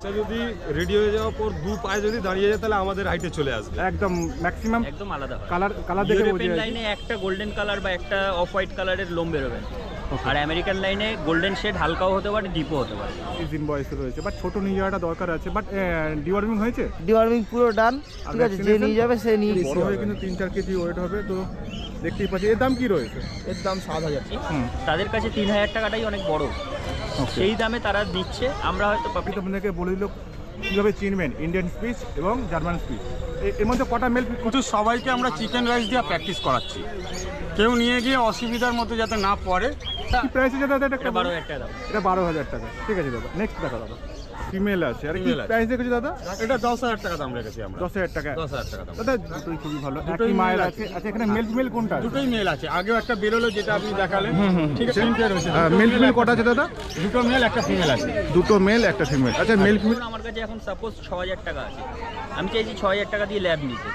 যদি রেডি হয়ে যাওয়ার পর দু পায়ে যদি দাঁড়িয়ে যায় তাহলে আমাদের হাইটে চলে আসবে একদম ম্যাক্সিমাম একদম আলাদা কালার দেখে ইউরোপিয়ান লাইনে একটা গোল্ডেন কালার বা একটা অফ হোয়াইট কালারের লোম বেরোবে, আর আমেরিকান লাইনে গোল্ডেন শেড হালকাও হতে পারে, ডিপও হতে পারে। সিজন বয়সে রয়েছে, বাট ছোট নিয়ে যাওয়াটা দরকার আছে। বাট ডিওয়ার্মিং হয়েছে? ডিওয়ার্মিং পুরো ডান, ঠিক আছে, যে নিয়ে যাবে সে নিয়ে বড় হয়ে কিন্তু 3-4 কেজি ওয়েট হবে। তো দেখতেই পাচ্ছি এর দাম কি রয়েছে? এর দাম 7,000। তাদের কাছে 3,000 টাকাটাই অনেক বড়, সেই দামে তারা দিচ্ছে। আমরা হয়তো পাপিটা আপনাদেরকে বলে দিল কীভাবে চিনবেন ইন্ডিয়ান স্পিচ এবং জার্মান স্পিচ। এর মধ্যে কটা মেল? কিন্তু সবাইকে আমরা চিকেন রাইস দিয়ে প্র্যাকটিস করাচ্ছি, কেউ নিয়ে গিয়ে অসুবিধার মধ্যে যাতে না পড়ে। কি প্রাইসে দাদা? এটা 12,000 টাকা দাম। এটা 12,000 টাকা, ঠিক আছে দাদা। নেক্সট দেখা দাদা, ফিমেল আছে। আর কি প্রাইস রেখেছি দাদা? এটা 10,000 টাকা দাম রেখেছি আমরা। 10,000 টাকা। 10,000 টাকা দাম দাদা দুটোই খুবই ভালো, একই মায়ের আছে। আচ্ছা, এখানে মেল ফিমেল কোনটা? দুটোই মেল আছে। আগেও একটা বেরোলো যেটা আপনি দেখালেন, ঠিক আছে। মেল ফিমেল কটা আছে দাদা? দুটো মেল একটা ফিমেল আছে। দুটো মেল একটা ফিমেল। আচ্ছা, মেল ফিমেল আমার কাছে এখন সাপোজ 6,000 টাকা আছে, আমি চাইছি 6,000 টাকা দিয়ে ল্যাব নিতে।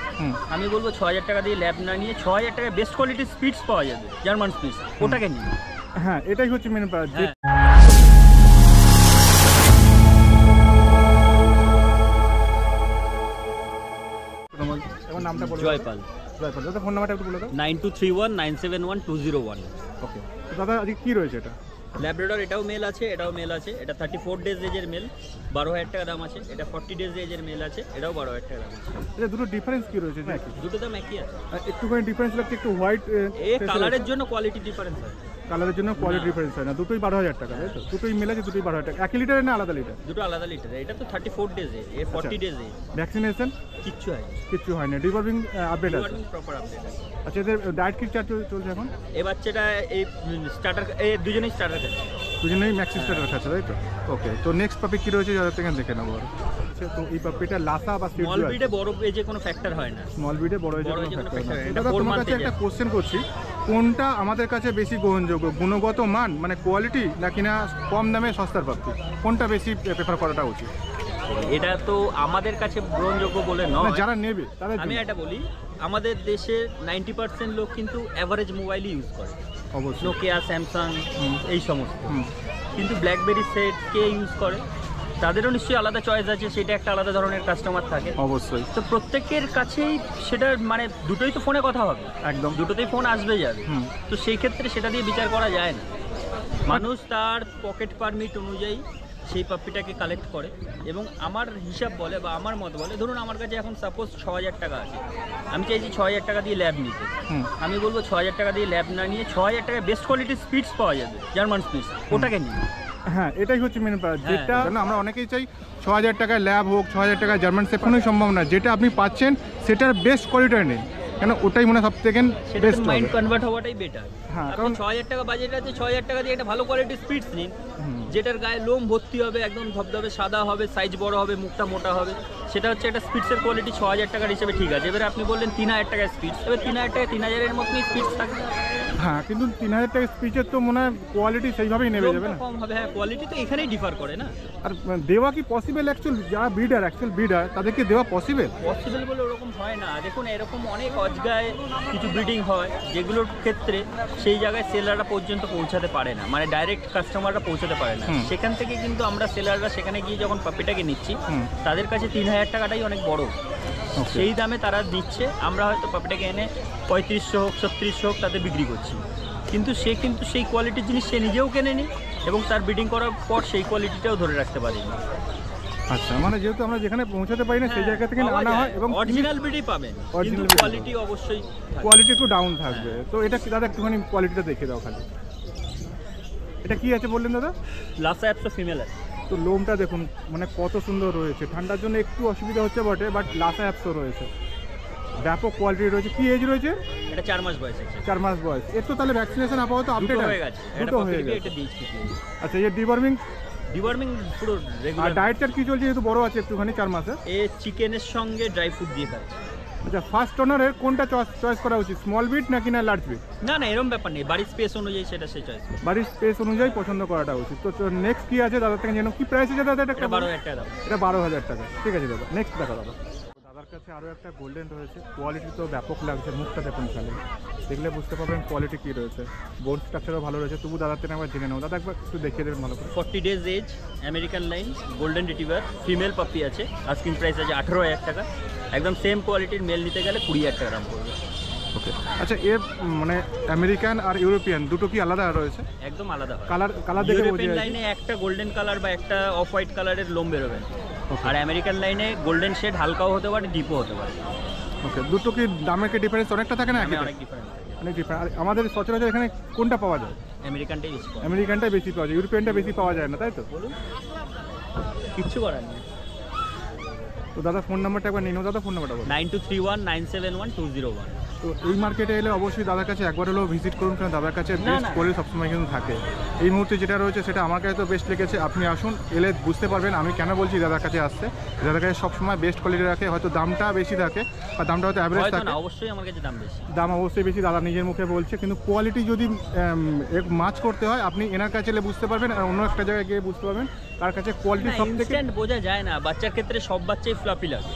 আমি বলবো 6,000 টাকা দিয়ে ল্যাব না নিয়ে 6,000 টাকায় বেস্ট কোয়ালিটির স্পিডস পাওয়া যাবে, জার্মান স্পিডস, ওটাকে নিয়ে। হ্যাঁ, এটাই হচ্ছে মেন প্রাইস। আমার নামটা বলে জয়পাল। জয়পাল দাদা, ফোন নাম্বারটা একটু বলে দাও। 9231971201। ওকে, তো দাদা আজকে কি রয়েছে এটা? ল্যাব্রাডর, এটাও মেল আছে, এটাও মেল আছে। এটা 34 ডেজ এজের মেল, 12,000 টাকা দাম আছে। এটা 40 ডেজ এজের মেল আছে, এটাও 12,000 টাকা দাম আছে। এটা দুটো ডিফারেন্স কি রয়েছে? দুটো দাম একই আছে, একটুখানি ডিফারেন্স লাগছে, একটু হোয়াইট। এই কালারের জন্য কোয়ালিটি ডিফারেন্স হয়, কালারের জন্য কোয়ালিটি ডিফারেন্স হয় না। দুটোই 12,000 টাকা, তাই তো? দুটোই মেল আছে, দুটোই 12,000 টাকা। একই লিটারে না আলাদা লিটার? দুটো আলাদা লিটার। এটা তো 34 ডেজে, এ 40 ডেজে। ভ্যাকসিনেশন কিচ্ছু হয় না, কিচ্ছু হয় না। ডিওয়ার্মিং আপডেট আছে, প্রপার আপডেট আছে। আচ্ছা, এদের ডায়েট কি চার্জ চলছে এখন? এই বাচ্চাটা এই স্টার্টার, এই দুজনেই স্টার্টার খাচ্ছে, দুজনেই ম্যাক্সি স্টার্টার খাচ্ছে, তাই তো? ওকে, তো নেক্সট পাপি কি রয়েছে যাদের থেকে দেখে নেবো। আচ্ছা, তো এই পাপিটা লাসা বা স্মল ব্রিডে বড় এজে কোনো ফ্যাক্টর হয় না। স্মল ব্রিডে বড় এজে কোনো ফ্যাক্টর হয় না। দাদা, তোমার কাছে একটা একটা কোশ্চেন করছি, কোনটা আমাদের কাছে বেশি গ্রহণযোগ্য? গুণগত মান মানে কোয়ালিটি, নাকি না কম দামে সস্তার প্রাপ্তি? কোনটা বেশি প্রেফার করাটা উচিত? এটা তো আমাদের কাছে গ্রহণযোগ্য বলে নয়, যারা নেবে তাদের। আমি এটা বলি, আমাদের দেশের 90% লোক কিন্তু অ্যাভারেজ মোবাইলই ইউজ করে, অবশ্যই নোকিয়া, স্যামসাং, এই সমস্ত। কিন্তু ব্ল্যাকবেরি সেট কে ইউজ করে? তাদেরও নিশ্চয়ই আলাদা চয়েস আছে, সেটা একটা আলাদা ধরনের কাস্টমার থাকে অবশ্যই। তো প্রত্যেকের কাছেই সেটা মানে দুটোই তো ফোনে কথা হবে, একদম দুটোতেই ফোন আসবে যাবে। তো সেই ক্ষেত্রে সেটা দিয়ে বিচার করা যায় না। মানুষ তার পকেট পারমিট অনুযায়ী সেই পাপ্পিটাকে কালেক্ট করে, এবং আমার হিসাব বলে বা আমার মত বলে, ধরুন আমার কাছে এখন সাপোজ 6,000 টাকা আছে, আমি চাইছি 6,000 টাকা দিয়ে ল্যাব নিতে। আমি বলবো 6,000 টাকা দিয়ে ল্যাব না নিয়ে 6,000 টাকায় বেস্ট কোয়ালিটির স্পিডস পাওয়া যাবে, জার্মান স্পিডস, ওটাকে নিয়ে। হ্যাঁ, এটাই হচ্ছে মেন প্রাইস। যেটা আমরা অনেকেই চাই 6,000 টাকায় ল্যাব হোক, 6,000 টাকায় জার্মান, সে কোনোই সম্ভব না। যেটা আপনি পাচ্ছেন সেটার বেস্ট কোয়ালিটির নেই, কেন ওটাই মনে সব থেকে বেস্ট। মাইন্ড কনভার্ট হওয়াটাই বেটার। হ্যাঁ, কারণ 6,000 টাকা বাজেট আছে, 6,000 টাকা দিয়ে একটা ভালো কোয়ালিটির স্পিডস নিন, যেটার গায়ে লোম ভর্তি হবে, একদম ধবধবে সাদা হবে, সাইজ বড় হবে, মুখটা মোটা হবে, সেটা হচ্ছে একটা স্পিডসের কোয়ালিটি 6,000 টাকার হিসেবে ঠিক আছে। এবারে আপনি বললেন 3,000 টাকার স্পিডস, এবার 3,000 টাকা 3,000-এর মতনই স্পিডস থাকবে। হ্যাঁ, কিন্তু 3,000 টাকার স্পিচের তো মনে হয় কোয়ালিটি সেইভাবেই নেবে যাবে না, কম হবে। হ্যাঁ, কোয়ালিটি তো এখানেই ডিফার করে না। আর দেওয়া কি পসিবল? অ্যাকচুয়াল যারা ব্রিডার তাদেরকে দেওয়া পসিবল বলে ওরকম হয় না। দেখুন, এরকম অনেক অজগায় কিছু ব্রিডিং হয় যেগুলোর ক্ষেত্রে সেই জায়গায় সেলাররা পর্যন্ত পৌঁছাতে পারে না, মানে ডাইরেক্ট কাস্টমাররা পৌঁছাতে পারে না। সেখান থেকে কিন্তু আমরা সেলাররা সেখানে গিয়ে যখন পাপিটাকে নিচ্ছি, তাদের কাছে 3,000 টাকাটাই অনেক বড়, সেই দামে তারা দিচ্ছে। আমরা হয়তো পাপিটাকে এনে 3500 হোক, 3600 হোক তাতে বিক্রি করছি, কিন্তু সেই কোয়ালিটির জিনিস সে নিজেও কেনেনি, এবং তার ব্রিডিং করার পর সেই কোয়ালিটিটাও ধরে রাখতে পারেনি। আচ্ছা, মানে যেহেতু আমরা যেখানে পৌঁছাতে পারি না সেই জায়গা থেকে আনা হয়, এবং অরিজিনাল ব্রিডই পাবেন, কিন্তু কোয়ালিটি অবশ্যই কোয়ালিটি একটু ডাউন থাকবে। তো এটা দাদা একটুখানি কোয়ালিটিটা দেখে দাও খালি। এটা কি আছে বললেন দাদা? লাসা অ্যাপসো ফিমেল আছে। তো লোমটা দেখুন মানে কত সুন্দর রয়েছে। ঠান্ডার জন্য একটু অসুবিধা হচ্ছে বটে, বাট লাসা অ্যাপসও রয়েছে, ব্যাপক কোয়ালিটি রয়েছে। কি এজ রয়েছে? এটা 4 মাস বয়স আছে। 4 মাস বয়স। এর তো তাহলে ভ্যাকসিনেশন আপাতত আপডেট হয়ে গেছে, দুটো হয়ে গেছে। এটা দিয়েছি। আচ্ছা, এই ডিওয়ার্মিং পুরো রেগুলার। আর ডায়েট চার্ট কি চলছে? যেহেতু বড় আছে একটুখানি 4 মাসে। এ চিকেনের সঙ্গে ড্রাই ফ্রুট দিয়ে খাচ্ছে। আচ্ছা, ফার্স্ট ওনারের কোনটা চয়েস করা উচিত, স্মল বিট নাকি না লার্জ বিট? না, এরকম ব্যাপার নেই, বাড়ির স্পেস অনুযায়ী সেটা সে চয়েস করে। বাড়ির স্পেস অনুযায়ী পছন্দ করাটা উচিত। তো নেক্সট কি আছে দাদা থেকে জানো? কি প্রাইস আছে দাদা? এটা 12,000 টাকা দাম। এটা 12,000 টাকা, ঠিক আছে দাদা। নেক্সট দেখা দাদা। দাদা দাদার কাছে আরও একটা গোল্ডেন রয়েছে, কোয়ালিটি তো ব্যাপক লাগছে, মুখটা দেখুন খালি, দেখলে বুঝতে পারবেন কোয়ালিটি কী রয়েছে, বোন স্ট্রাকচারও ভালো রয়েছে। তবু দাদার থেকে একবার জেনে নেবো। দাদা একবার একটু দেখিয়ে দেবেন ভালো করে। 40 days age, American line, golden retriever, female puppy আছে। আস্কিং প্রাইস আছে 18,000 টাকা। একদম সেম কোয়ালিটির মেল নিতে গেলে 20,000 টাকা দাম পড়বে। ওকে, আচ্ছা এর মানে আমেরিকান আর ইউরোপিয়ান দুটো কি আলাদা রয়েছে? একদম আলাদা হয়। কালার দেখে বোঝা ইউরোপিয়ান যায়। লাইনে একটা গোল্ডেন কালার বা একটা অফ হোয়াইট কালারের লোম বেরোবে, আর আমেরিকান লাইনে গোল্ডেন শেড হালকাও হতে পারে, ডিপও হতে পারে। ওকে, দুটো কি দামের কি ডিফারেন্স অনেকটা থাকে না? দামে অনেক ডিফারেন্স থাকে। অনেক ডিফারেন্স। আর আমাদের সচরাচর এখানে কোনটা পাওয়া যায়? আমেরিকানটাই বেশি পাওয়া যায়। আমেরিকানটাই বেশি পাওয়া যায়, ইউরোপিয়ানটা বেশি পাওয়া যায় না, তাই তো? বলুন, কিচ্ছু করার নেই। তো দাদা ফোন নাম্বারটা একবার নিয়ে নাও। দাদা ফোন নাম্বারটা বলুন। 9231971201। তো এই মার্কেটে এলে অবশ্যই দাদার কাছে একবার হলেও ভিজিট করুন, কারণ দাদার কাছে না, বেস্ট না। কোয়ালিটি সবসময় কিন্তু থাকে। এই মুহূর্তে যেটা রয়েছে সেটা আমার কাছে তো বেস্ট লেগেছে। আপনি আসুন, এলে বুঝতে পারবেন আমি কেন বলছি দাদার কাছে আসতে। দাদার কাছে সবসময় বেস্ট কোয়ালিটি রাখে, হয়তো দামটা বেশি থাকে বা দামটা হয়তো অ্যাভারেজ হয়তো থাকে। না, অবশ্যই আমার কাছে দাম বেশি। দাম অবশ্যই বেশি, দাদা নিজের মুখে বলছে, কিন্তু কোয়ালিটি যদি মাছ করতে হয় আপনি এনার কাছে এলে বুঝতে পারবেন, আর অন্য একটা জায়গায় গিয়ে বুঝতে পারবেন তার কাছে কোয়ালিটি সব থেকে। ইনস্ট্যান্ট বোঝা যায় না, বাচ্চার ক্ষেত্রে সব বাচ্চাই ফ্লপি লাগে,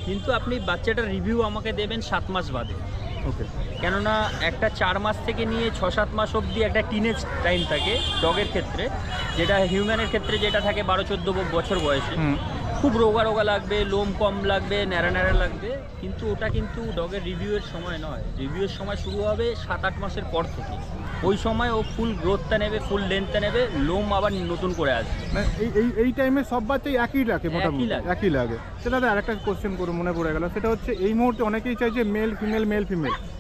কিন্তু আপনি বাচ্চাটার রিভিউ আমাকে দেবেন 7 মাস বাদে। ওকে, কেননা একটা 4 মাস থেকে নিয়ে 6-7 মাস অবধি একটা টিনেজ টাইম থাকে ডগের ক্ষেত্রে, যেটা হিউম্যানের ক্ষেত্রে যেটা থাকে 12-14 বছর বয়সে। খুব রোগা রোগা লাগবে, লোম কম লাগবে, ন্যাড়া ন্যাড়া লাগবে, কিন্তু ওটা কিন্তু ডগের রিভিউয়ের সময় নয়। রিভিউয়ের সময় শুরু হবে 7-8 মাসের পর থেকে। ওই সময় ও ফুল গ্রোথটা নেবে, ফুল লেন্থটা নেবে, লোম আবার নতুন করে আসবে। এই টাইমে সব বাচ্চাই একই লাগে, মোটামুটি একই লাগে। একই লাগে। সেটা দাদা আরেকটা কোশ্চেন করে মনে পড়ে গেল, সেটা হচ্ছে এই মুহূর্তে অনেকেই চাই যে মেল ফিমেল,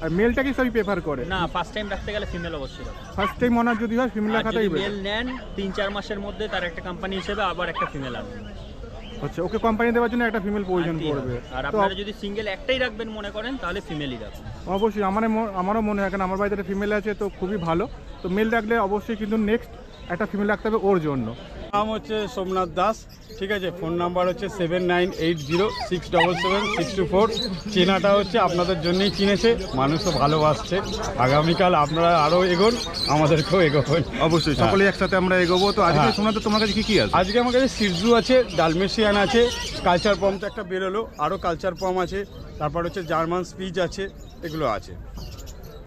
আর মেলটাকেই সবই প্রেফার করে। না, ফার্স্ট টাইম রাখতে গেলে ফিমেল অবশ্যই রাখবে। ফার্স্ট টাইম অনার যদি হয় ফিমেল আর রাখাটাই যদি মেল নেন 3-4 মাসের মধ্যে তার একটা কোম্পানি হিসেবে আবার একটা ফিমেল আনবে। হচ্ছে ওকে কোম্পানি দেওয়ার জন্য একটা ফিমেল প্রয়োজন পড়বে। আর তো আপনারা যদি সিঙ্গেল একটাই রাখবেন মনে করেন, তাহলে ফিমেলই রাখবেন। অবশ্যই আমারও মনে হয়, কারণ আমার বাড়িতে একটা ফিমেল আছে, তো খুবই ভালো। তো মেল রাখলে অবশ্যই কিন্তু নেক্সট একটা ফিমেল রাখতে হবে ওর জন্য। নাম হচ্ছে সোমনাথ দাস, ঠিক আছে। ফোন নাম্বার হচ্ছে 7980677624। চেনাটা হচ্ছে আপনাদের জন্যই চিনেছে, মানুষ তো ভালোবাসছে। আগামীকাল আপনারা আরও এগোন, আমাদেরকেও এগোবেন। অবশ্যই সকলেই একসাথে আমরা এগোবো। তো আজকে হ্যাঁ। সোমনাথ, তোমার কাছে কি আছে? আজকে আমার কাছে সিরজু আছে, ডালমেশিয়ান আছে, কালচার পম তো একটা বেরোলো, আরও কালচার পম আছে, তারপর হচ্ছে জার্মান স্পিচ আছে, এগুলো আছে।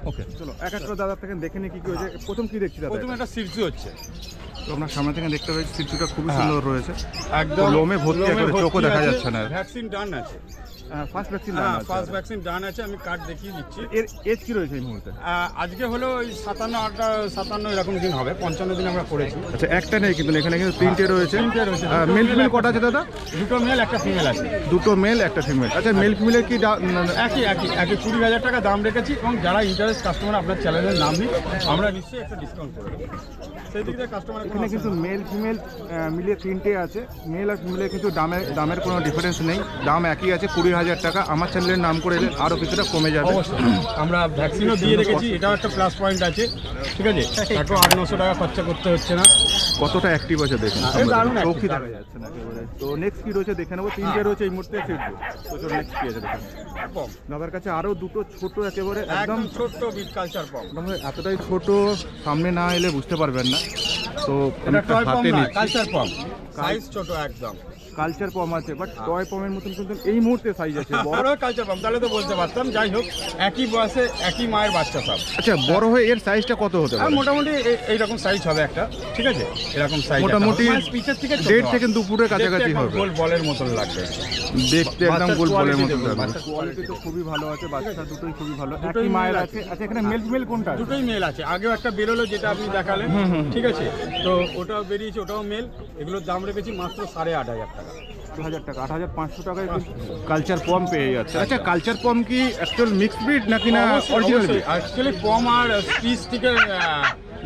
ওকে, চলো এক একটা দাদার থেকে দেখে নিই কি কি হয়েছে। প্রথম কি দেখছি দাদা? প্রথমে একটা সিরজু হচ্ছে, তো আপনার সামনে থেকে দেখতে পাচ্ছি সিটটা খুবই হ্যাঁ। সুন্দর রয়েছে, একদম লোমে ভর্তি, একেবারে চোখও দেখা যাচ্ছে না। ভ্যাকসিন ডান আছে, ফার্স্ট ভ্যাকসিন। হ্যাঁ ফার্স্ট ভ্যাকসিন ডান আছে, আমি কার্ড দেখিয়ে দিচ্ছি। এর এজ কি রয়েছে এই মুহূর্তে? আজকে হলো ওই 57 এরকম দিন হবে, 55 দিন আমরা করেছি। আচ্ছা, একটা নেই কিন্তু এখানে কিন্তু তিনটে রয়েছে। তিনটে রয়েছে। মেল ফিমেল কটা আছে দাদা? দুটো মেল একটা ফিমেল আছে। দুটো মেল একটা ফিমেল। আচ্ছা, মেল ফিমেলের কি একই 20,000 টাকা দাম রেখেছি, এবং যারা ইন্টারেস্ট কাস্টমার আপনার চ্যানেলের নাম নিই, আমরা নিশ্চয়ই একটা ডিসকাউন্ট করে দেবো। সেই দিক থেকে কাস্টমার এখানে কিন্তু মেল ফিমেল মিলিয়ে তিনটে আছে। মেল আর ফিমেলের কিন্তু দামের কোনো ডিফারেন্স নেই, দাম একই আছে 20,000 টাকা। আমার চ্যানেলের নাম করে এলে আরও কিছুটা কমে যাবে। অবশ্যই আমরা ভ্যাকসিনও দিয়ে রেখেছি, এটাও একটা প্লাস পয়েন্ট আছে, ঠিক আছে। তারপর 800-900 টাকা খরচা করতে হচ্ছে না। কতটা অ্যাক্টিভ আছে দেখুন, দারুণ active, চোখই দেখা যাচ্ছে না একেবারে। তো নেক্সট কি রয়েছে দেখে নেবো। তিনটে রয়েছে এই মুহূর্তে সিটজু। তো চলো নেক্সট কি আছে দেখুন। পম দাদার কাছে আরও দুটো ছোট, একেবারে একদম একদম ছোট্ট বিট কালচার পম। একদম এতটাই ছোট, সামনে না এলে বুঝতে পারবেন না। তো এটা টয় পম হাতে না, নিচ্ছি। কালচার পম, সাইজ ছোট একদম। কালচার পম আছে, বাট টয় পমের মতন কিন্তু এই মুহূর্তে সাইজ আছে বড়। বড় কালচার পম, তাহলে তো বলতে পারতাম। যাই হোক, একই বয়সে একই মায়ের বাচ্চা সব। আচ্ছা, বড় হয়ে এর সাইজটা কত হতে আর পারে? মোটামুটি এইরকম সাইজ হবে একটা, ঠিক আছে। এরকম সাইজ মোটামুটি পিচের থেকে 1.5 থেকে 2 ফুটের কাছাকাছি হবে। গোল বলের মতন লাগবে দেখতে একদম বাচ্চার গোল বলের quality মতো দেখুন, লাগবে। বাচ্চার কোয়ালিটি তো খুবই ভালো আছে, বাচ্চা দুটোই খুবই ভালো, দুটোই একই মায়ের মেল আছে। আছে। আচ্ছা, এখানে মেল ফিমেল কোনটা আছে? দুটোই মেল আছে। আগেও একটা বেরোলো যেটা আপনি দেখালেন, ঠিক আছে। তো ওটাও বেরিয়েছে, ওটাও মেল। এগুলোর দাম রেখেছি মাত্র 8,500 টাকা। 2,000 টাকা, 8,500 টাকায় কালচার পম পেয়ে যাচ্ছে। আচ্ছা, কালচার পম কি অ্যাকচুয়াল মিক্সড ব্রিড নাকি না অরিজিনাল ব্রিড? অ্যাকচুয়ালি পম আর স্পিচ থেকে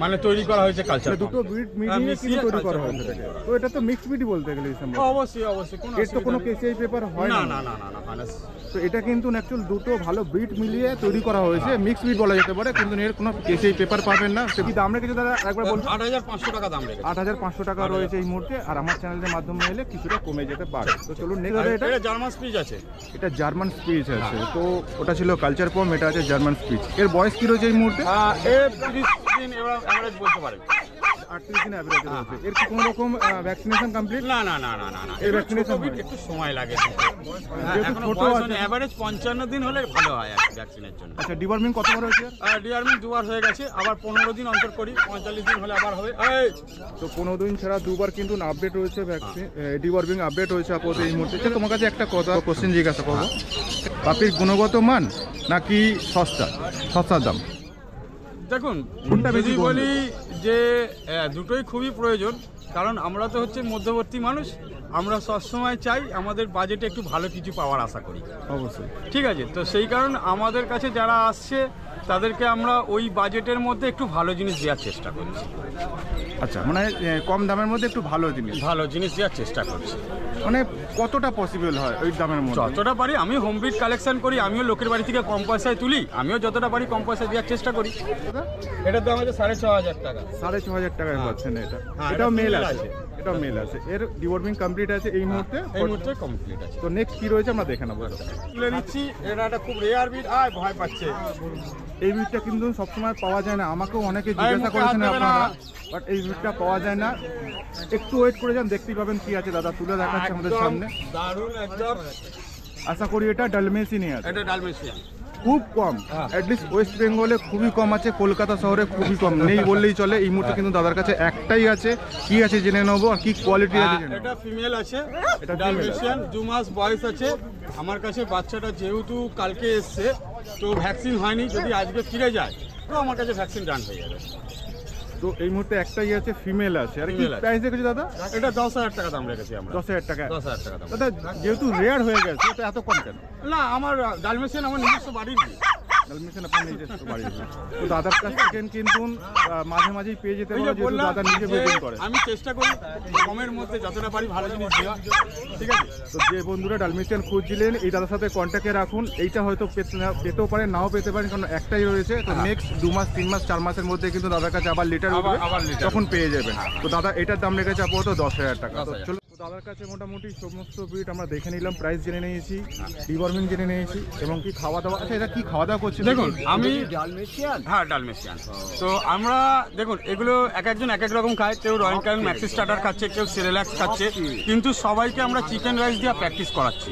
মানে তৈরি করা হয়েছে কালচার। দুটো ব্রিড মিলিয়ে কিন্তু তৈরি করা হয়েছে এটাকে। তো এটা তো মিক্সড ব্রিড বলতে গেলে এই সময়। অবশ্যই কোনো এর তো কোনো কেসিআই পেপার হয় না না। না না না না। তো এটা কিন্তু অ্যাকচুয়াল দুটো ভালো ব্রিড মিলিয়ে তৈরি করা হয়েছে, মিক্সড ব্রিড বলা যেতে পারে, কিন্তু এর কোনো কেসিআই পেপার পাবেন না। সে কি দাম রেখেছে দাদা একবার বলুন? 8,500 টাকা দাম রেখেছি। 8,500 টাকা রয়েছে এই মুহূর্তে, আর আমার চ্যানেলের মাধ্যমে এলে কিছুটা কমে যেতে পারে। তো চলুন নেক্সট দাদা, এটা এটা জার্মান স্পিচ আছে। এটা জার্মান স্পিচ আছে। তো ওটা ছিল কালচার পম, এটা আছে জার্মান স্পিচ। এর বয়স কি রয়েছে এই মুহূর্তে? এর 30 দিন এভারেজ বলতে পারেন। 38 দিন অ্যাভারেজ রয়েছে। এর কি কোনো রকম ভ্যাকসিনেশন কমপ্লিট? না না না না না না এই এই vaccination ভ্যাকসিনেশন হয়? একটু সময় লাগে যেহেতু ছোট আছে। এভারেজ 55 দিন হলে ভালো হয় আর ভ্যাকসিনের জন্য। আচ্ছা, ডিওয়ার্মিং কতবার হয়েছে? আর ডিআরমিং 2 বার হয়ে গেছে, আবার 15 দিন অন্তর করি, 45 দিন হলে আবার হবে। তো 15 দিন ছাড়া 2 বার কিন্তু আপডেট হয়েছে ভ্যাকসিন, ডিওয়ার্মিং আপডেট হয়েছে আপাতত এই মুহূর্তে। আচ্ছা, তোমার কাছে একটা কথা কোশ্চেন জিজ্ঞাসা করবো, পাপির গুণগত মান নাকি সস্তার দাম? দেখুন, কোনটা বেশি যদি গ্রহণ? বলি যে দুটোই খুবই প্রয়োজন, কারণ আমরা তো হচ্ছে মধ্যবর্তী মানুষ, আমরা সবসময় চাই আমাদের বাজেটে একটু ভালো কিছু পাওয়ার আশা করি। অবশ্যই। ঠিক আছে, তো সেই কারণে আমাদের কাছে যারা আসছে তাদেরকে আমরা ওই বাজেটের মধ্যে একটু ভালো জিনিস দেওয়ার চেষ্টা করছি। আচ্ছা, মানে কম দামের মধ্যে একটু ভালো জিনিস দেওয়ার চেষ্টা করছি, মানে কতটা পসিবল হয় ওই দামের মধ্যে? যতটা পারি। আমি হোম বিট কালেকশন করি, আমিও লোকের বাড়ি থেকে কম পয়সায় তুলি, আমিও যতটা পারি কম পয়সায় দেওয়ার চেষ্টা করি। এটার দাম আছে 6500 টাকা। 6500 টাকায় পাচ্ছেন এটা? হ্যাঁ, এটাও এটা মেল female আছে, এটাও মেল আছে। এর ডিওয়ার্মিং কমপ্লিট আছে এই মুহূর্তে। এই মুহূর্তে কমপ্লিট আছে। তো নেক্সট কি রয়েছে আমরা দেখে নেবো। তুলে নিচ্ছি, এটা একটা খুব রেয়ার বিট। ভয় পাচ্ছে, এই বিটটা কিন্তু সবসময় পাওয়া যায় না, আমাকেও অনেকে মুখে জিজ্ঞাসা হাত করেছেন দেবে না। আপনারা, বাট এই বিটটা পাওয়া যায় না। একটু ওয়েট করে যান, দেখতেই পাবেন কি আছে। দাদা তুলে দেখাচ্ছে আমাদের একদম সামনে। দারুণ একদম। আশা করি এটা ডালমেসিনি আছে। এটা ডালমেশিয়ান। খুব কম, অ্যাটলিস্ট ওয়েস্ট বেঙ্গলে খুবই কম আছে, কলকাতা শহরে খুবই কম, নেই বললেই চলে। এই মুহূর্তে কিন্তু দাদার কাছে একটাই আছে। কি আছে জেনে নেবো, আর কি কোয়ালিটি আছে জেনে নেবো। এটা ফিমেল আছে, এটা ডালমেশিয়ান, 2 মাস বয়স আছে। আমার কাছে বাচ্চাটা যেহেতু কালকে এসছে, তো ভ্যাকসিন হয়নি, যদি আজকে ফিরে যায় তো আমার কাছে ভ্যাকসিন ডান হয়ে যাবে। তো এই মুহূর্তে একটাই আছে, ফিমেল আছে। আর কি Female আছে। প্রাইস রেখেছে দাদা? এটা 10,000 টাকা দাম রেখেছি আমরা। 10,000 টাকা। 10,000 টাকা দাম। দাদা যেহেতু রেয়ার হয়ে গেছে, এটা এত কম কেন? না, আমার ডালমেশিয়ান আমার নিজস্ব বাড়ির বিট। ডালমেশিয়ান আপনার নিজস্ব বাড়ির বিট। তো দাদার কাছ থেকে কিন্তু মাঝে মাঝেই পেয়ে যেতে এই পারো, যে যেহেতু বললাম দাদা নিজে যে ব্রিডিং করে। আমি চেষ্টা করি কমের মধ্যে যতটা পারি ভালো জিনিস দেওয়া। ঠিক আছে, তো যে বন্ধুরা ডালমেশিয়ান খুঁজছিলেন, এই দাদার সাথে কন্ট্যাক্টে রাখুন। এইটা হয়তো পেতেও পারেন, নাও পেতে পারেন, কারণ একটাই রয়েছে। তো নেক্সট 2 মাস 3 মাস 4 মাসের মধ্যে কিন্তু দাদার কাছে আবার লিটার উঠবে, আবার litter তখন পেয়ে যাবেন। তো দাদা এটার দাম রেখেছে আপাতত 10,000 টাকা। তো 10,000 চলো, তো দাদার কাছে মোটামুটি সমস্ত বিট আমরা দেখে নিলাম, প্রাইস জেনে নিয়েছি, ডিওয়ার্মিং জেনে নিয়েছি, এবং কি খাওয়া দাওয়া। আচ্ছা, এটা কি খাওয়া দাওয়া করছে? দেখুন আমি ডালমেশিয়ান হ্যাঁ ডালমেশিয়ান। তো আমরা দেখুন এগুলো এক একজন এক এক রকম খায়, কেউ রয়্যাল ক্যান ম্যাক্সি স্টার্টার খাচ্ছে, কেউ সেরেল্যাক্স খাচ্ছে, কিন্তু সবাইকে আমরা চিকেন রাইস দিয়ে প্র্যাকটিস করাচ্ছি।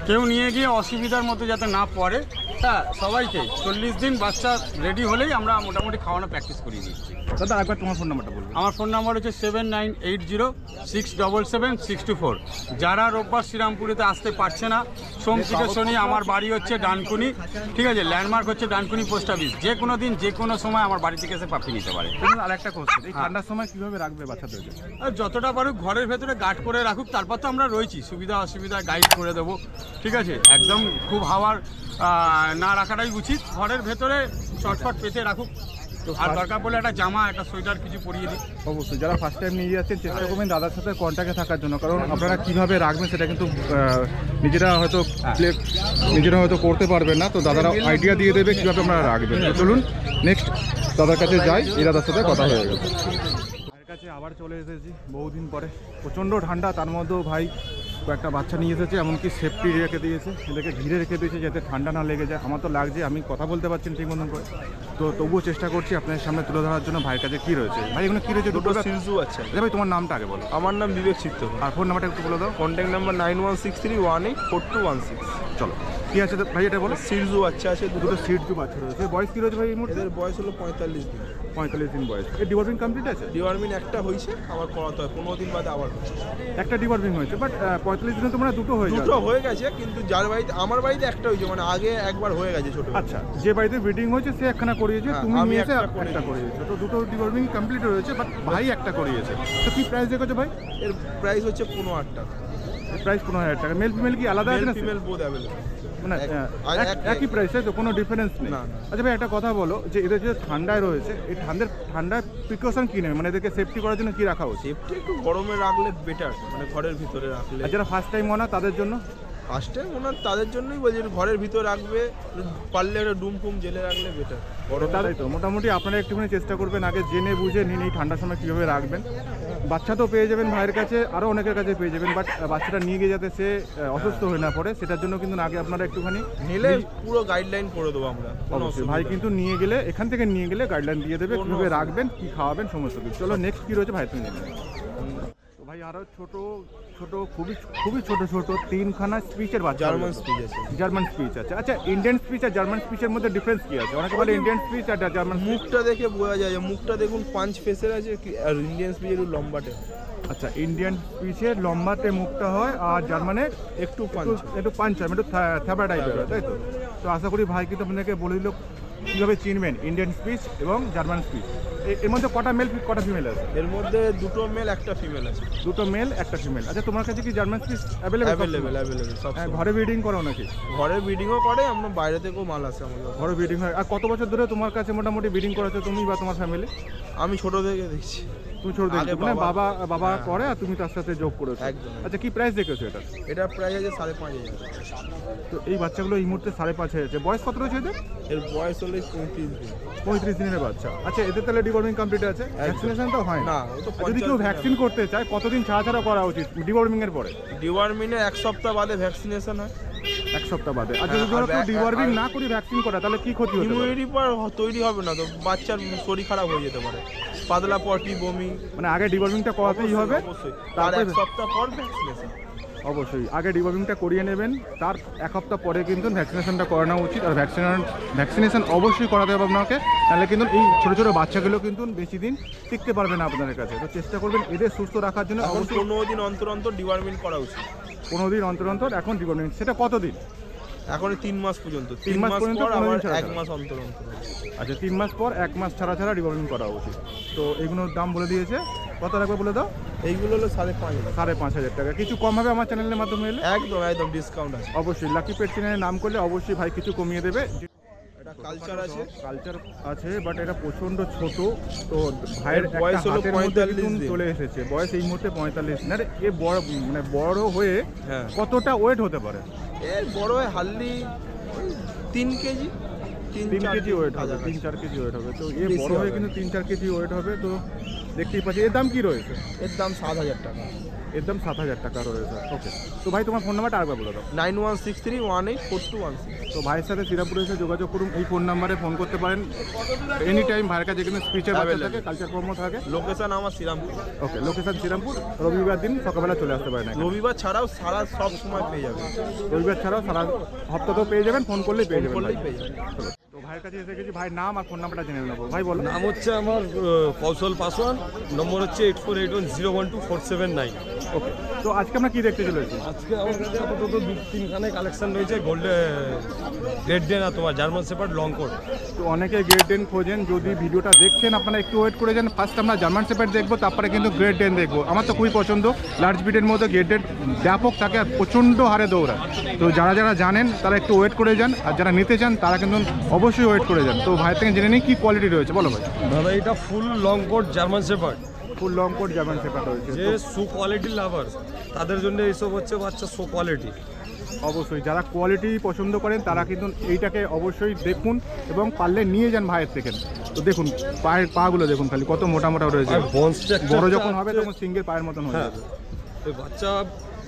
কেউ নিয়ে গিয়ে অসুবিধার মধ্যে যাতে না পড়ে, হ্যাঁ সবাইকে 40 দিন বাচ্চা রেডি হলেই আমরা মোটামুটি খাওয়ানো প্র্যাকটিস করিয়ে দিচ্ছি। দাদা একবার তোমার ফোন নাম্বারটা বলবেন। আমার ফোন নাম্বার হচ্ছে 7980677624। যারা রোববার শ্রীরামপুরেতে আসতে পারছে না, সোম থেকে শনি আমার বাড়ি হচ্ছে ডানকুনি। ঠিক আছে, ল্যান্ডমার্ক হচ্ছে ডানকুনি পোস্ট অফিস। যে কোনো দিন যে কোনো সময় আমার বাড়ি থেকে এসে পাপি নিতে পারে। আর একটা কোশ্চেন, এই ঠান্ডার সময় কিভাবে রাখবে বাচ্চাদেরকে? আর যতটা পারুক ঘরের ভেতরে গার্ড করে রাখুক, তারপর তো আমরা রয়েছি, সুবিধা অসুবিধা গাইড করে দেবো। ঠিক আছে, একদম খুব হাওয়ার না রাখাটাই উচিত। ঘরের ভেতরে চটফট পেতে রাখুক, আর দরকার পড়লে একটা জামা একটা সোয়েটার কিছু পরিয়ে দিই। অবশ্যই যারা ফার্স্ট টাইম নিয়ে যাচ্ছেন, চেষ্টা করবেন দাদার সাথে কন্ট্যাক্টে থাকার জন্য, কারণ আপনারা কিভাবে রাখবেন সেটা কিন্তু নিজেরা হয়তো করতে পারবেন না। তো দাদারা আইডিয়া দিয়ে দেবে কিভাবে আপনারা রাখবেন। তো চলুন নেক্সট দাদার কাছে যাই, এই দাদার সাথে কথা হয়ে গেছে। ভাইয়ের কাছে আবার চলে এসেছি বহুদিন পরে। প্রচণ্ড ঠান্ডা, তার মধ্যেও ভাই কয়েকটা বাচ্চা নিয়ে এসেছে, এমনকি সেফটি রেখে দিয়েছে, এদেরকে ঘিরে রেখে দিয়েছে যাতে ঠান্ডা না লেগে যায়। আমার তো লাগছে, আমি কথা বলতে পারছি না ঠিক মতন করে, তো তবুও চেষ্টা করছি আপনাদের সামনে তুলে ধরার জন্য ভাইয়ের কাছে কী রয়েছে। ভাই এগুলো কী রয়েছে? দুটো সিলজু আছে। আচ্ছা ভাই, তোমার নামটা আগে বলো। আমার নাম বিবেক চিত্ত, আর ফোন নাম্বারটা একটু বলে দাও। Contact number 9163184216। চলো, কী আছে ভাই এটা বলো। সিলজু বাচ্চা আছে দুটো। দুটো সিট দু বাচ্চা রয়েছে। বয়স কী রয়েছে ভাই এই মুহূর্তে? এদের বয়স হলো 45 দিন। 45 দিন বয়স। এই ডিওয়ার্মিং কমপ্লিট আছে? ডিওয়ার্মিং একটা হয়েছে, আবার করাতে হয় 15 দিন বাদে আবার হচ্ছে। একটা ডিওয়ার্মিং হয়েছে, বাট 45 দিনে তোমরা দুটো হয়ে যাবে। দুটো হয়ে গেছে, কিন্তু যার বাড়িতে, আমার বাড়িতে একটা হয়েছে, মানে আগে একবার হয়ে গেছে ছোট। আচ্ছা, যে বাড়িতে ব্রিডিং হয়েছে সে একখানা করিয়েছে, হ্যাঁ, তুমি আমি নিয়ে এসে একটা একটা করিয়েছো। তো দুটো ডিওয়ার্মিং কমপ্লিট হয়েছে, বাট ভাই একটা করিয়েছে। তো কি প্রাইস রেখেছো ভাই? এর প্রাইস হচ্ছে 15,000 টাকা। প্রাইস 15,000 টাকা। মেল ফিমেল কি আলাদা আছে মেল না? Female both available. মানে এক- একই প্রাইস, তাই তো? কোনো ডিফারেন্স নেই? না, না। আচ্ছা ভাই, একটা কথা বলো, যে এদের যে ঠান্ডায় রয়েছে, এই ঠান্ডায় প্রিকশন কী নেবে, মানে এদেরকে সেফটি করার জন্য কী রাখা উচিত? সেফটি একটু গরমে রাখলে বেটার, মানে ঘরের ভিতরে রাখলে। আর যারা ফার্স্ট টাইম ওনা তাদের জন্য? ফার্স্ট টাইম ওনার তাদের জন্যই বলছি, ঘরের ভিতরে রাখবে, পারলে একটা ডুম ফুম জেলে রাখলে বেটার। তাই তো মোটামুটি আপনারা একটুখানি চেষ্টা করবেন আগে জেনে বুঝে নিন এই ঠান্ডার সময় কীভাবে রাখবেন। বাচ্চা তো পেয়ে যাবেন ভাইয়ের কাছে, আরও অনেকের কাছে পেয়ে যাবেন, বাট বাচ্চাটা নিয়ে গিয়ে যাতে সে অসুস্থ হয়ে না পড়ে সেটার জন্য কিন্তু আগে আপনারা একটুখানি নিলে পুরো গাইডলাইন করে দেবো আমরা, কোনো অবশ্যই অসুবিধা ভাই নেই। কিন্তু নিয়ে গেলে এখান থেকে নিয়ে গেলে গাইডলাইন দিয়ে দেবে কোনো কীভাবে অসুবিধা রাখবেন, কী খাওয়াবেন, সমস্ত কিছু। চলো নেক্সট কী রয়েছে ভাই তুমি জানেন। তো ভাই আরও ছোট ছোট খুবই খুবই ছোট ছোট 3খানা স্পিচের বাচ্চা জার্মান স্পিচ আছে। জার্মান স্পিচ আছে। আচ্ছা ইন্ডিয়ান স্পিচ আর জার্মান স্পিচের মধ্যে ডিফারেন্স কি আছে? অনেকে বলে ইন্ডিয়ান স্পিচ আর জার্মান স্পিচ। মুখটা দেখে বোঝা যায় যে মুখটা দেখুন পাঁচ ফেসের আছে, আর ইন্ডিয়ান স্পিচ একটু লম্বাটে। আচ্ছা ইন্ডিয়ান স্পিচের লম্বাতে মুখটা হয় আর জার্মানের একটু পাঁচ একটু পাঞ্চ হয়, একটু থ্যাবড়া টাইপের হয়, তাই তো? তো আশা করি ভাই কিন্তু আপনাদেরকে বলে দিল কীভাবে চিনবেন ইন্ডিয়ান স্পিচ এবং জার্মান স্পিচ। এর মধ্যে কটা মেল কটা ফিমেল আছে? এর মধ্যে দুটো মেল একটা ফিমেল আছে। দুটো মেল একটা ফিমেল। আচ্ছা তোমার কাছে কি জার্মান স্পিচ অ্যাভেলেবেল? অ্যাভেলেবেল সব। হ্যাঁ, ঘরে ব্রিডিং করো নাকি? ঘরে ব্রিডিংও করে, আমরা বাইরে থেকেও মাল আসে আমাদের। ঘরে ব্রিডিং হয়। আর কত বছর ধরে তোমার কাছে মোটামুটি ব্রিডিং করেছো তুমি বা তোমার ফ্যামিলি? আমি ছোট থেকে দেখছি। তুমি ছোট আগে থেকে মানে বাবা বাবা হ্যাঁ। করে আর তুমি তার সাথে যোগ করেছো। একদম। আচ্ছা কি প্রাইস দেখেছো এটা? এটা প্রাইস আছে 5,500। তো এই বাচ্চাগুলো এই মুহূর্তে 5,500 আছে। বয়স কত রয়েছে এদের? এর বয়স হলে 35 দিন। 35 দিনের বাচ্চা। আচ্ছা এদের তাহলে ডিওয়ার্মিং কমপ্লিট আছে? ভ্যাকসিনেশন তো হয় না, ও তো যদি 50 কেউ দিন ভ্যাকসিন করতে চায় কতদিন ছাড়া ছাড়া করা উচিত ডিওয়ার্মিং এর পরে? ডিওয়ার্মিনে 1 সপ্তাহ বাদে ভ্যাকসিনেশন হয়। 1 সপ্তাহ বাদে। আর যদি হ্যাঁ, ধরো আর কেউ ডিওয়ার্মিং আর- না করে ভ্যাকসিন করা তাহলে কি ক্ষতি হতে পারে? ইমিউনিটি পাওয়ার তৈরি হবে না, তো বাচ্চার শরীর খারাপ হয়ে যেতে পারে, পাতলা পটি, বমি। মানে আগে ডিওয়ার্মিংটা করাতেই হবে। অবশ্যই। তার তারপরে 1 সপ্তাহ পর ভ্যাকসিনেশন। অবশ্যই আগে ডিওয়ার্মিংটা করিয়ে নেবেন, তার 1 সপ্তাহ পরে কিন্তু ভ্যাকসিনেশনটা করানো উচিত। আর ভ্যাকসিনেশন অবশ্যই করাতে হবে আপনাকে, তাহলে কিন্তু এই ছোটো ছোটো বাচ্চাগুলো কিন্তু বেশি দিন টিকতে পারবে না আপনাদের কাছে। তো চেষ্টা করবেন এদের সুস্থ রাখার জন্য। এখন অবশ্যই 15 দিন অন্তর অন্তর ডিওয়ার্মিন করা উচিত। 15 দিন অন্তর অন্তর এখন ডিওয়ার্মিং। সেটা কতদিন? এখন 3 মাস পর্যন্ত। 3 মাস পর্যন্ত পর 15 আবার দিন ছাড়া 1 ছাড়া। মাস অন্তর অন্তর। আচ্ছা 3 মাস পর 1 মাস ছাড়া ছাড়া ডিওয়ার্মিং করা উচিত। তো এগুলোর দাম বলে দিয়েছে, কত লাগবে বলে দাও? এইগুলো হলো 5,500। 5,500 টাকা। কিছু কম হবে আমার চ্যানেলের মাধ্যমে এলে? একদম একদম ডিসকাউন্ট আছে। অবশ্যই লাকি পেট চ্যানেলের নাম করলে অবশ্যই ভাই কিছু কমিয়ে দেবে। এটা কালচার আছে। কালচার আছে বাট এটা প্রচন্ড ছোট। তো ভাইয়ের এর বয়স একটা হলো হাতের মধ্যে 45 কিন্তু দিন। চলে এসেছে। বয়স এই মুহূর্তে 45 দিন। আরে এ বড় মানে বড় হয়ে হ্যাঁ। কতটা ওয়েট হতে পারে? এর বড় হয় হার্ডলি 3 কেজি। 3 কেজি ওয়েট হবে, 3-4 কেজি ওয়েট হবে। তো এ বেশি বড় হয়ে হবে। কিন্তু 3-4 কেজি ওয়েট হবে। তো দেখতেই পাচ্ছি। এর দাম কি রয়েছে? এর দাম 7,000 টাকা। এর দাম 7,000 টাকা রয়েছে। ওকে। তো ভাই তোমার ফোন নাম্বারটা আরেকবার বলে দাও। 9163184216। তো ভাইয়ের সাথে শ্রীরামপুরে এসে যোগাযোগ করুন। এই ফোন নাম্বারে ফোন করতে পারেন এনি টাইম। ভাইয়ের কাছে কিন্তু স্পিচের বাচ্চা থাকে, কালচার কর্ম থাকে। লোকেশন আমার শ্রীরামপুর। ওকে, লোকেশন শ্রীরামপুর। রবিবার দিন সকালবেলা চলে আসতে পারেন। রবিবার ছাড়াও সারা সব সময় পেয়ে যাবেন। রবিবার ছাড়াও সারা হপ্তাতেও পেয়ে যাবেন, ফোন করলেই পেয়ে যাবেন। করলেই ভাই। পেয়ে যাবেন। চলো। তো ভাইয়ের কাছে এসে গেছি, ভাইয়ের নাম আর ফোন নাম্বারটা জেনে নেবো। ভাই বলো। নাম হচ্ছে আমার কৌশল পাসওয়ান, নম্বর হচ্ছে 8481012479। ওকে। তো আজকে আমরা কি দেখতে চলেছি? আজকে আমার কাছে আপাতত 2-3খানে কালেকশন রয়েছে। গোল্ডে রেড ডেন আর তোমার জার্মান শেপার্ড লং কোট। তো অনেকে গ্রেড 10 খোঁজেন। যদি ভিডিওটা দেখছেন আপনারা একটু ওয়েট করে যান। ফার্স্ট আমরা জার্মান শেপার্ড দেখবো, তারপরে কিন্তু গ্রেড 10 দেখবো। আমার তো খুবই পছন্দ। লার্জ ব্রিডের মধ্যে গ্রেড 10 ব্যাপক থাকে আর প্রচণ্ড হারে দৌড়ায়। তো যারা যারা জানেন তারা একটু ওয়েট করে যান, আর যারা নিতে চান তারা কিন্তু অবশ্যই ওয়েট করে যান। তো ভাইয়ের থেকে জেনে নিই কী কোয়ালিটি রয়েছে। বলো ভাই। দাদা এটা full long coat German shepherd. Full long coat German shepherd রয়েছে। যে সু কোয়ালিটি লাভার তাদের জন্য এইসব হচ্ছে বাচ্চা সু কোয়ালিটি। অবশ্যই যারা কোয়ালিটি পছন্দ করেন তারা কিন্তু এইটাকে অবশ্যই দেখুন এবং পারলে নিয়ে যান ভাইয়ের থেকে। তো দেখুন পায়ের পাগুলো দেখুন খালি কত মোটা মোটা রয়েছে। আর বোন স্ট্রাকচার বড় যখন হবে তখন সিঙ্গেল পায়ের মতন হয়ে যাবে। এই বাচ্চা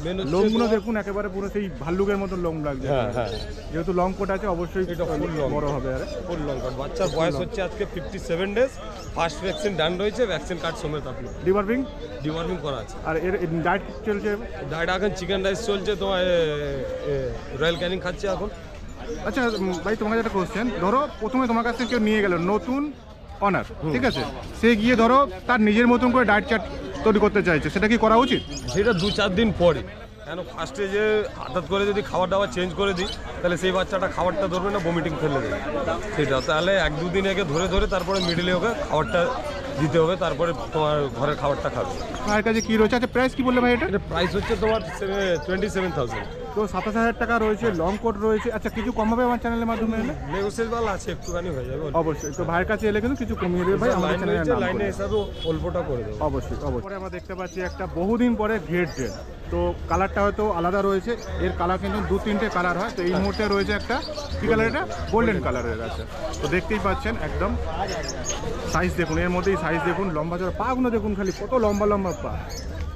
মেন হচ্ছে লোমগুলো দেখুন একেবারে পুরো সেই ভাল্লুকের মতন লোম লাগছে। হ্যাঁ হ্যাঁ যেহেতু লং কোট আছে অবশ্যই এটা full long বড় হবে। আরে ফুল লং কোট। বাচ্চার বয়স হচ্ছে আজকে 57 ডেজ। ফার্স্ট ভ্যাকসিন ডান রয়েছে, ভ্যাকসিন কার্ড সমেত আপনি ডিওয়ার্মিং ডিওয়ার্মিং করা আছে। আর এর ডায়েট চলছে। ডায়েট এখন চিকেন রাইস চলছে, তোমার রয়্যাল ক্যানিং খাচ্ছে এখন। আচ্ছা ভাই তোমার কাছে একটা কোশ্চেন। ধরো প্রথমে তোমার কাছ থেকে কেউ নিয়ে গেল নতুন অনার, ঠিক আছে, সে গিয়ে ধরো তার নিজের মতন করে ডায়েট চার্ট তৈরি করতে চাইছে, সেটা কি করা উচিত? সেটা 2-4 দিন পরে। কেন ফার্স্টে যে হঠাৎ করে যদি খাবার দাবার চেঞ্জ করে দিই তাহলে সেই বাচ্চাটা খাবারটা ধরবে না, ভমিটিং ফেলে দেবে। সেটা তাহলে 1-2 দিন আগে ধরে ধরে তারপরে মিডিলে ওকে খাবারটা দিতে হবে, তারপরে তোমার ঘরের খাবারটা খাবে। ভাইয়ের কাছে কি রয়েছে? আচ্ছা প্রাইস কি বললে ভাই এটা? এটা প্রাইস হচ্ছে তোমার 27,000। তো 27,000 টাকা রয়েছে, লং কোট রয়েছে। আচ্ছা কিছু কম হবে আমার চ্যানেলের মাধ্যমে এলে? নেগোসিয়েবল আছে, একটুখানি হয়ে যাবে। অবশ্যই। তো ভাইয়ের কাছে এলে কিন্তু কিছু কমিয়ে দেবে ভাই আমাদের চ্যানেলের নাম লাইনে করে। হিসাবে অল্পটা করে দেবো। অবশ্যই অবশ্যই। পরে আমরা দেখতে পাচ্ছি একটা বহুদিন পরে গ্রেড 10। তো কালারটা হয়তো আলাদা রয়েছে, এর কালার কিন্তু 2-3টে কালার হয়। তো এই মুহূর্তে রয়েছে একটা কি কালার, এটা গোল্ডেন কালারের আছে। তো দেখতেই পাচ্ছেন একদম সাইজ দেখুন, এর মধ্যেই সাইজ দেখুন, লম্বা চড়া পাগুলো দেখুন, খালি কত লম্বা লম্বা পা।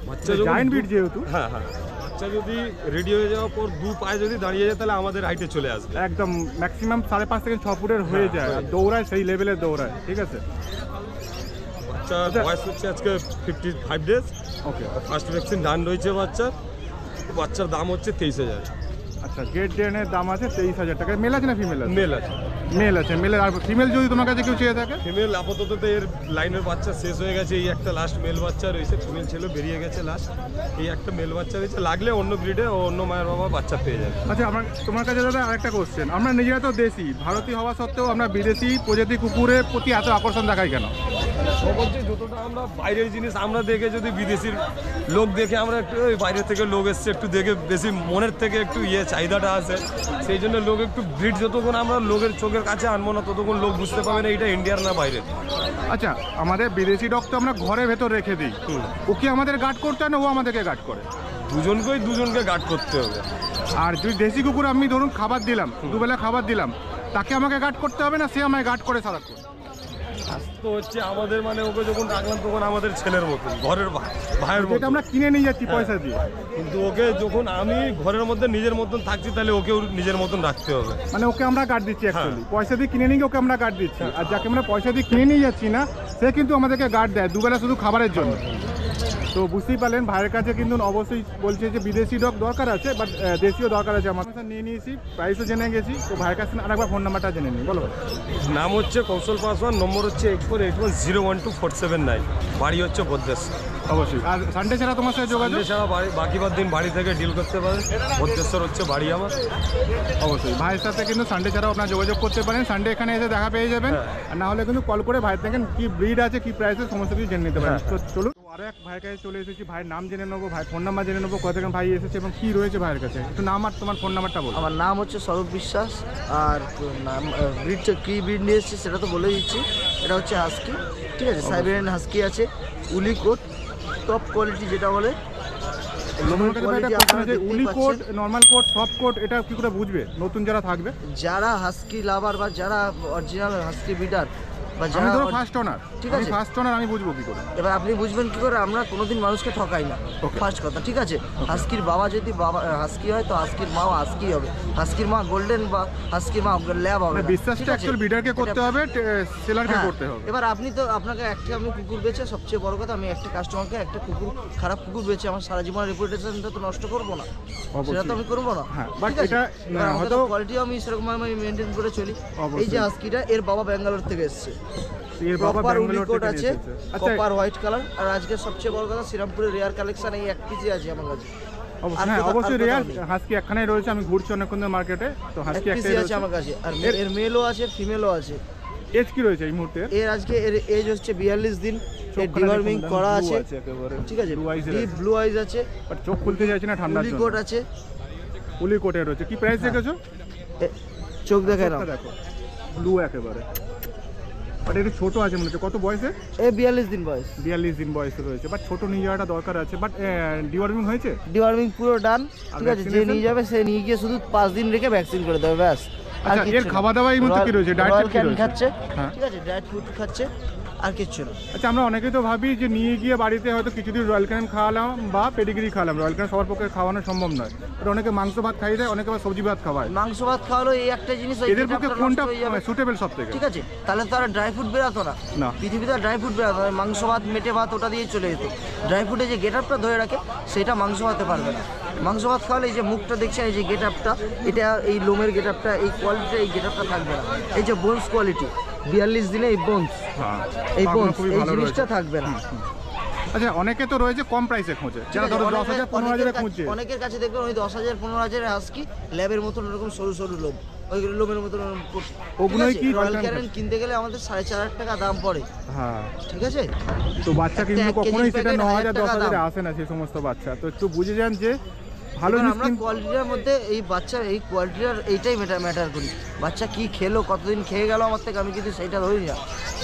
বাচ্চা যখন জায়ান্ট বিট যেহেতু, হ্যাঁ হ্যাঁ, বাচ্চা যদি রেডি হয়ে যাওয়ার পর 2 পায়ে যদি দাঁড়িয়ে যায় তাহলে আমাদের হাইটে চলে আসবে। একদম ম্যাক্সিমাম 5.5 থেকে 6 ফুটের হয়ে যায়, আর দৌড়ায় সেই লেভেলের দৌড়ায়। ঠিক আছে, বাচ্চার বয়স হচ্ছে আজকে 55 ডেজ। ওকে। ফার্স্ট ভ্যাকসিন ডান রয়েছে বাচ্চার। বাচ্চার দাম হচ্ছে 23,000। আচ্ছা, গেট ডেনের দাম আছে 23,000 টাকা। মেল আছে না ফিমেল আছে? মেল আছে। মেল আছে। মেলের আর ফিমেল যদি তোমার কাছে কেউ চেয়ে থাকে? ফিমেল আপাতত তো এর লাইনের বাচ্চা শেষ হয়ে গেছে, এই একটা লাস্ট মেল বাচ্চা রয়েছে। ফিমেল ছিল বেরিয়ে গেছে লাস্ট, এই একটা মেল বাচ্চা রয়েছে। লাগলে অন্য ব্রিডে অন্য মায়ের বাবা বাচ্চা পেয়ে যাবে। আচ্ছা, আমার তোমার কাছে দাদা আরেকটা কোশ্চেন, আমরা নিজেরা তো দেশি ভারতীয় হওয়া সত্ত্বেও আমরা বিদেশি প্রজাতি কুকুরের প্রতি এত আকর্ষণ দেখাই কেন? সবচেয়ে যতটা আমরা বাইরের জিনিস আমরা দেখে যদি বিদেশির লোক দেখে আমরা একটু ওই বাইরে থেকে লোক এসছে একটু দেখে বেশি মনের থেকে একটু চাহিদাটা আছে, সেই জন্য লোক একটু ব্রিড যতক্ষণ আমরা লোকের চোখের কাছে আনবো না ততক্ষণ লোক বুঝতে পারবে না এটা ইন্ডিয়ার না বাইরে। আচ্ছা, আমাদের বিদেশি ডগ তো আমরা ঘরের ভেতর রেখে দিই, ওকে আমাদের গার্ড করতে হয় না ও আমাদেরকে গার্ড করে? দুজনকে গার্ড করতে হবে। আর যদি দেশি কুকুর আমি ধরুন খাবার দিলাম, দুবেলা খাবার দিলাম, তাকে আমাকে গার্ড করতে হবে না সে আমায় গার্ড করে সারাক্ষণ? তো হচ্ছে আমাদের মানে ওকে যখন রাখলাম তখন আমাদের ছেলের মতন, ঘরের ভাইয়ের মতন। যেটা আমরা কিনে নিয়ে যাচ্ছি পয়সা দিয়ে, কিন্তু ওকে যখন আমি ঘরের মধ্যে নিজের মতন থাকছি তাহলে ওকেও নিজের মতন রাখতে হবে। মানে ওকে আমরা গার্ড দিচ্ছি অ্যাকচুয়ালি, পয়সা দিয়ে কিনে নিয়ে ওকে আমরা গার্ড দিচ্ছি। আর যাকে আমরা পয়সা দিয়ে কিনে নিয়ে যাচ্ছি না সে কিন্তু আমাদেরকে গার্ড দেয় দুবেলা শুধু খাবারের জন্য। তো বুঝতেই পারলেন ভাইয়ের কাছে কিন্তু অবশ্যই বলছে যে বিদেশি ডগ দরকার আছে, বাট দেশিও দরকার আছে। আমার কাছে নিয়ে নিয়েছি, প্রাইসও জেনে গেছি। তো ভাইয়ের কাছে আরেকবার ফোন নাম্বারটা জেনে নিই, বলো। নাম হচ্ছে কৌশল পাসওয়ান, নম্বর হচ্ছে 8481012479, বাড়ি হচ্ছে ভদ্রেশ্বর। অবশ্যই। আর সানডে ছাড়া তোমার সাথে যোগাযোগ? ছাড়া বাকিবার দিন বাড়ি থেকে ডিল করতে পারে। ভদ্রেশ্বর হচ্ছে বাড়ি আমার। অবশ্যই ভাইয়ের সাথে কিন্তু সানডে ছাড়াও আপনারা যোগাযোগ করতে পারেন, সানডে এখানে এসে দেখা পেয়ে যাবেন। আর না হলে কিন্তু কল করে ভাইয়ের থেকে কি ব্রিড আছে কি প্রাইসে সমস্ত কিছু জেনে নিতে পারেন। তো চলুন আরও এক ভাইয়ের কাছে চলে এসেছি, ভাইয়ের নাম জেনে নেবো, ভাই ফোন নাম্বার জেনে নেবো, কোথা থেকে ভাই এসেছে এবং কী রয়েছে ভাইয়ের কাছে। একটু নাম আর তোমার ফোন নাম্বারটা বলো। আমার নাম হচ্ছে স্বরূপ বিশ্বাস, আর ব্রিডটা কী ব্রিড নিয়ে এসেছি সেটা তো বলে দিচ্ছি। এটা হচ্ছে হাস্কি, ঠিক আছে, সাইবেরিয়ান হাস্কি আছে, উলি কোট, টপ কোয়ালিটি যেটা বলে। Woolly coat, normal coat, soft coat, এটা কি করে বুঝবে নতুন যারা থাকবে? যারা হাস্কি লাভার বা যারা অরিজিনাল হাস্কি ব্রিডার বা আমি যারা ধরো ফার্স্ট ওনার, ঠিক আমি আছে, ফার্স্ট ওনার, আমি বুঝবো কি করে? এবার আপনি বুঝবেন কি করে, আমরা কোনোদিন মানুষকে ঠকাই না, ফার্স্ট কথা, ঠিক আছে। হাস্কির বাবা যদি বাবা হাস্কি হয় তো হাস্কির মাও হাস্কি হবে, হাস্কির মা গোল্ডেন বা হাস্কির মা ল্যাব হবে না। বিশ্বাসটা অ্যাকচুয়ালি ব্রিডারকে করতে হবে, সেলারকে করতে হবে। এবার আপনি তো আপনাকে একটা আমি কুকুর বেচে, সবচেয়ে বড় কথা আমি একটা কাস্টমারকে একটা কুকুর খারাপ কুকুর বেচে আমার সারা জীবনের রেপুটেশনটা তো নষ্ট করবো না, সেটা তো আমি করবো না। বাট এটা হয়তো কোয়ালিটিও আমি সেরকম আমি মেনটেন করে চলি। এই যে হাস্কিটা এর বাবা ব্যাঙ্গালোর থেকে এসেছে, এর বাবা ব্যাঙ্গালোর কোট থেকে আছে, এসেছে। আচ্ছা, কপার হোয়াইট কালার। আর আজকে সবচেয়ে বড় কথা শ্রীরামপুরের রেয়ার কালেকশন এই এক পিসই আছে আমার কাছে। হ্যাঁ অবশ্যই রেয়ার হাস্কি একখানেই রয়েছে, আমি ঘুরছি অনেকক্ষণ ধরে মার্কেটে, তো হাস্কি একটাই আছে আমার কাছে। আর এর মেলও আছে ফিমেলও আছে। এজ কি রয়েছে এই মুহূর্তে? এর আজকে এর এজ হচ্ছে 42 দিন। এর ডিওয়ার্মিং করা আছে, ঠিক আছে, ডিপ ব্লু আইজ আছে, বাট চোখ খুলতে চাইছে না ঠান্ডার জন্য। উলি কোট আছে, উলি কোটের রয়েছে। কি প্রাইস রেখেছো? চোখ দেখে নাও, দেখো ব্লু একেবারে। বাট একটু ছোট আছে মনে হচ্ছে। কত বয়সে? এই 42 দিন বয়স। 42 দিন বয়সে রয়েছে, বাট ছোট নিয়ে যাওয়াটা দরকার আছে। বাট ডিওয়ার্মিং হয়েছে? ডিওয়ার্মিং পুরো ডান, ঠিক আছে। যে নিয়ে যাবে সে নিয়ে গিয়ে শুধু 5 দিন রেখে ভ্যাকসিন করে দেবে, ব্যাস। আচ্ছা, এর খাওয়া দাওয়া এই মুহূর্তে কি রয়েছে? ডায়েট কি রয়েছে? খাচ্ছে, ঠিক আছে, ডায়েট ফুড খাচ্ছে, আর কিচ্ছু না। আচ্ছা, আমরা অনেকেই তো ভাবি যে নিয়ে গিয়ে বাড়িতে হয়তো কিছুদিন রয়্যাল ক্যান খাওয়ালাম বা পেডিগ্রি খাওয়ালাম। রয়্যাল ক্যান সবার পক্ষে খাওয়ানো সম্ভব নয়, এটা অনেকে মাংস ভাত খাইয়ে দেয়, অনেকে আবার সবজি ভাত খাওয়ায়। মাংস ভাত খাওয়ালো এই একটা জিনিস, এদের পক্ষে কোনটা সুটেবল সব থেকে? ঠিক আছে, তাহলে তো আর ড্রাই ফ্রুট বেরাতো না, পৃথিবীতে ড্রাই ফ্রুট বেরাতো না। মাংস ভাত মেটে ভাত ওটা দিয়ে চলে যেত। ড্রাই ফ্রুটে যে গেট আপটা ধরে রাখে সেটা মাংস ভাতে পারবে না। মাংস ভাত খাওয়ালে এই যে মুখটা দেখছেন, এই যে গেট আপটা, এটা এই লোমের গেট আপটা, এই কোয়ালিটিটা, এই গেট আপটা থাকবে না। এই যে বোনস কোয়ালিটি 42 দিনে এই বোনস, এই বোনস, এই জিনিসটা থাকবে না। আচ্ছা, অনেকে তো রয়েছে কম প্রাইসে খোঁজে, যারা ধরো 10,000 15,000 খুঁজছে। অনেকের কাছে দেখবেন ওই 10,000 15,000 হাস্কি ল্যাবের মতন এরকম সরু সরু লোম, ওই লোমের মতন। ওগুলোই কি রয়্যাল ক্যারেন কিনতে গেলে আমাদের 4,500 টাকা দাম পড়ে। হ্যাঁ, ঠিক আছে। তো বাচ্চা কিন্তু কখনোই সেটা 9,000 10,000 আসে না সেই সমস্ত বাচ্চা। তো একটু বুঝে যান যে ভালো এবার জিনিস আমরা কোয়ালিটির মধ্যে এই বাচ্চার এই কোয়ালিটির এইটাই ম্যাটার করি। বাচ্চা কি খেলো, কতদিন খেয়ে গেল আমার থেকে, আমি কিন্তু সেইটা ধরি না।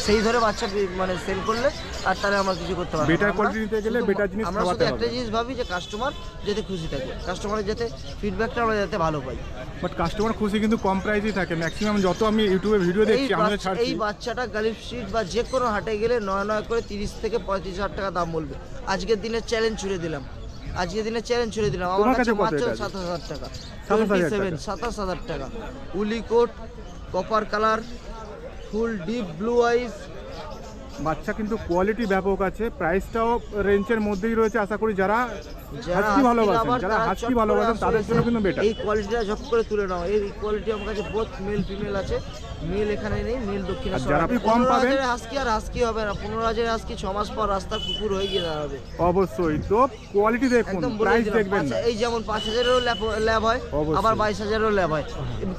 সেই ধরে বাচ্চা মানে সেল করলে আর তাহলে আমরা কিছু করতে পারবো না। বেটার কোয়ালিটি নিতে গেলে বেটার জিনিস আমরা শুধু খাওয়াতে একটা হবে। জিনিস ভাবি যে কাস্টমার যাতে খুশি থাকে, কাস্টমারের যাতে ফিডব্যাকটা আমরা যাতে ভালো পাই। বাট কাস্টমার খুশি কিন্তু কম প্রাইসেই থাকে ম্যাক্সিমাম। যত আমি ইউটিউবে ভিডিও দেখছি, আমিও ছাড়ছি, এই বাচ্চাটা গালিব স্ট্রিট বা যে কোনো হাটে গেলে 9 করে 30 থেকে 35 হাজার টাকা দাম বলবে। আজকের দিনে চ্যালেঞ্জ ছুড়ে দিলাম, আমার কাছে মাত্র 7,000 টাকা, 27,000 টাকা। Woolly coat, copper colour, full deep blue ice. বাচ্চা কিন্তু কোয়ালিটি ব্যাপক আছে, প্রাইসটাও রেঞ্জের মধ্যেই রয়েছে। আশা করি যারা হাস্কি ভালোবাসেন, যারা হাস্কি ভালোবাসেন তাদের জন্য কিন্তু বেটার। এই কোয়ালিটিটা ঝপ করে তুলে নাও। এই কোয়ালিটি আমার কাছে বোথ মেল ফিমেল আছে। মেল এখানে নেই, মেল দক্ষিণেশ্বর। যারা আপনি কম পাবেন, হাস্কি আর হাস্কি হবে না। 15,000 হাস্কি 6 মাস পর রাস্তার কুকুর হয়ে গিয়ে দাঁড়াবে। অবশ্যই। তো কোয়ালিটি দেখুন, প্রাইস দেখবেন না। এই যেমন 5,000-এরও ল্যাব হয়, আবার 22,000-এরও ল্যাব হয়।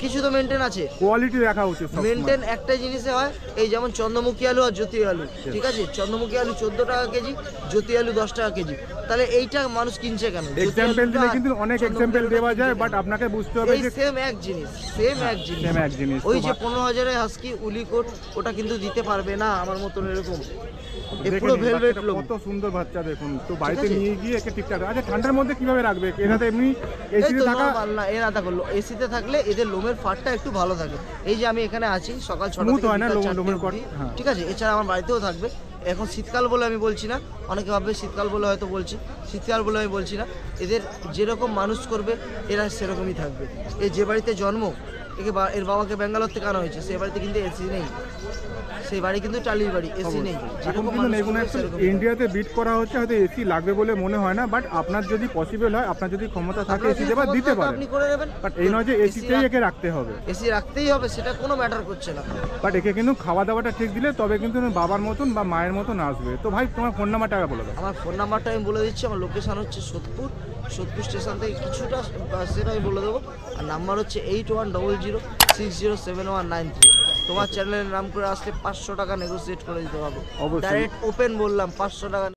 কিছু তো মেনটেন আছে, কোয়ালিটি দেখা উচিত। মেনটেন একটাই জিনিসে হয়। এই যেমন চন্দ্রমুখী আলু আর জ্যোতি আলু, ঠিক আছে? চন্দ্রমুখী আলু 14 টাকা কেজি, জ্যোতি আলু 10 টাকা কেজি। তাহলে এইটা মানুষ কিনছে কেন? এক্সাম্পল দিলে কিন্তু অনেক এক্সাম্পল দেওয়া যায়, বাট আপনাকে বুঝতে হবে যে সেম এক জিনিস। ওই যে 15,000-এর হাস্কি উলিকোট ওটা কিন্তু দিতে পারবে না আমার মতন এরকম। পুরো ভেলভেট লোম, কত সুন্দর বাচ্চা দেখুন। তো বাড়িতে নিয়ে গিয়ে একে ঠিকঠাক। আচ্ছা, ঠান্ডার মধ্যে কিভাবে রাখবে? এনাতে এমনি এসিতে থাকা না, এরা দেখো এসিতে থাকলে এদের লোমের ফাটটা একটু ভালো থাকে। এই যে আমি এখানে আছি সকাল 6টা থেকে হয় না লোমের ফাট, ঠিক আছে? এছাড়া আমার বাড়িতেও থাকবে। এখন শীতকাল বলে আমি বলছি না, অনেকে ভাববে শীতকাল বলে হয়তো বলছি, শীতকাল বলে আমি বলছি না। এদের যেরকম মানুষ করবে এরা সেরকমই থাকবে। এই যে বাড়িতে জন্ম, এর বাবাকে ব্যাঙ্গালোর থেকে আনা হয়েছে, সেই বাড়িতে কিন্তু এসি নেই। সেই বাড়ি কিন্তু টালির বাড়ি, এসি নেই। এখন কিন্তু ইন্ডিয়াতে বিট করা হচ্ছে, হয়তো এসি লাগবে বলে মনে হয় না। বাট আপনার যদি পসিবল হয়, আপনার যদি ক্ষমতা থাকে এসি দেওয়া, দিতে পারেন, আপনি করে নেবেন। বাট এই নয় যে এসিতেই একে রাখতে হবে। এসি রাখতেই হবে সেটা কোনো ম্যাটার করছে না। বাট একে কিন্তু খাওয়া দাওয়াটা ঠিক দিলে তবে কিন্তু বাবার মতন বা মায়ের মতন আসবে। তো ভাই, তোমার ফোন নাম্বারটা বলে দাও। আমার ফোন নাম্বারটা আমি বলে দিচ্ছি। আমার লোকেশন হচ্ছে সোদপুর স্টেশন থেকে কিছুটা, সেটা আমি বলে দেবো। আর নাম্বার হচ্ছে 8100607193। তোমার চ্যানেলের নাম করে আসলে 500 টাকা নেগোসিয়েট করে দিতে পারবো। ডাইরেক্ট ওপেন বললাম, 500 টাকা।